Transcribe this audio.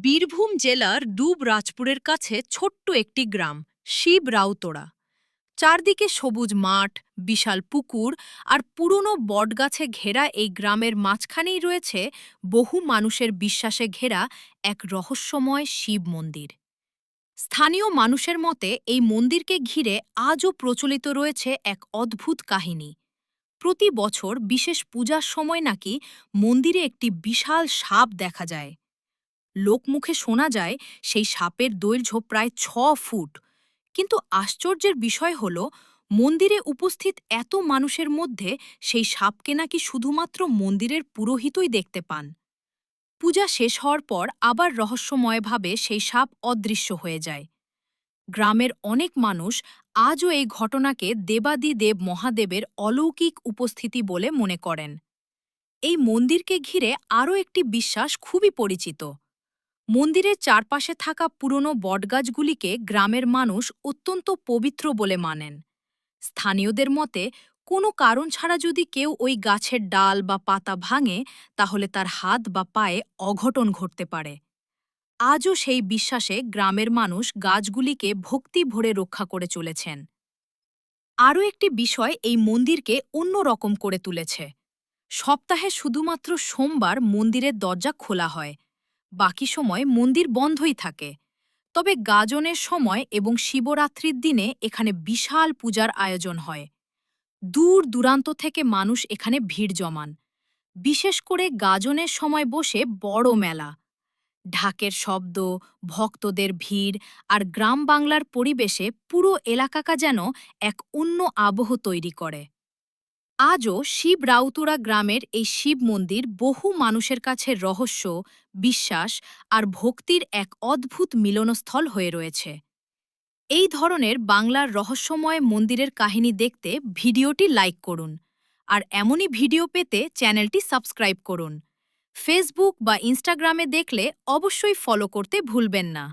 বীরভূম জেলার দুবরাজপুরের কাছে ছোট্ট একটি গ্রাম শিবরাউতোড়া। চারদিকে সবুজ মাঠ, বিশাল পুকুর আর পুরনো বটগাছে ঘেরা এই গ্রামের মাঝখানেই রয়েছে বহু মানুষের বিশ্বাসে ঘেরা এক রহস্যময় শিব মন্দির। স্থানীয় মানুষের মতে এই মন্দিরকে ঘিরে আজও প্রচলিত রয়েছে এক অদ্ভুত কাহিনী। প্রতি বছর বিশেষ পূজার সময় নাকি মন্দিরে একটি বিশাল সাপ দেখা যায়। লোকমুখে শোনা যায় সেই সাপের দৈর্ঘ্য প্রায় ৬ ফুট। কিন্তু আশ্চর্যের বিষয় হল, মন্দিরে উপস্থিত এত মানুষের মধ্যে সেই সাপকে নাকি শুধুমাত্র মন্দিরের পুরোহিতই দেখতে পান। পূজা শেষ হওয়ার পর আবার রহস্যময়ভাবে সেই সাপ অদৃশ্য হয়ে যায়। গ্রামের অনেক মানুষ আজও এই ঘটনাকে দেবাদিদেব মহাদেবের অলৌকিক উপস্থিতি বলে মনে করেন। এই মন্দিরকে ঘিরে আরও একটি বিশ্বাস খুবই পরিচিত। মন্দিরের চারপাশে থাকা পুরনো বটগাছগুলিকে গ্রামের মানুষ অত্যন্ত পবিত্র বলে মানেন। স্থানীয়দের মতে, কোনো কারণ ছাড়া যদি কেউ ওই গাছের ডাল বা পাতা ভাঙে, তাহলে তার হাত বা পায়ে অঘটন ঘটতে পারে। আজও সেই বিশ্বাসে গ্রামের মানুষ গাছগুলিকে ভক্তি ভরে রক্ষা করে চলেছেন। আরও একটি বিষয় এই মন্দিরকে অন্য রকম করে তুলেছে। সপ্তাহে শুধুমাত্র সোমবার মন্দিরের দরজা খোলা হয়, বাকি সময় মন্দির বন্ধই থাকে। তবে গাজনের সময় এবং শিবরাত্রির দিনে এখানে বিশাল পূজার আয়োজন হয়। দূর দূরান্ত থেকে মানুষ এখানে ভিড় জমান। বিশেষ করে গাজনের সময় বসে বড় মেলা। ঢাকের শব্দ, ভক্তদের ভিড় আর গ্রাম বাংলার পরিবেশে পুরো এলাকাটা যেন এক অন্য আবহ তৈরি করে। আজও শিবরাউতুরা গ্রামের এই শিব মন্দির বহু মানুষের কাছে রহস্য, বিশ্বাস আর ভক্তির এক অদ্ভুত মিলনস্থল হয়ে রয়েছে। এই ধরনের বাংলার রহস্যময় মন্দিরের কাহিনী দেখতে ভিডিওটি লাইক করুন, আর এমনই ভিডিও পেতে চ্যানেলটি সাবস্ক্রাইব করুন। ফেসবুক বা ইনস্টাগ্রামে দেখলে অবশ্যই ফলো করতে ভুলবেন না।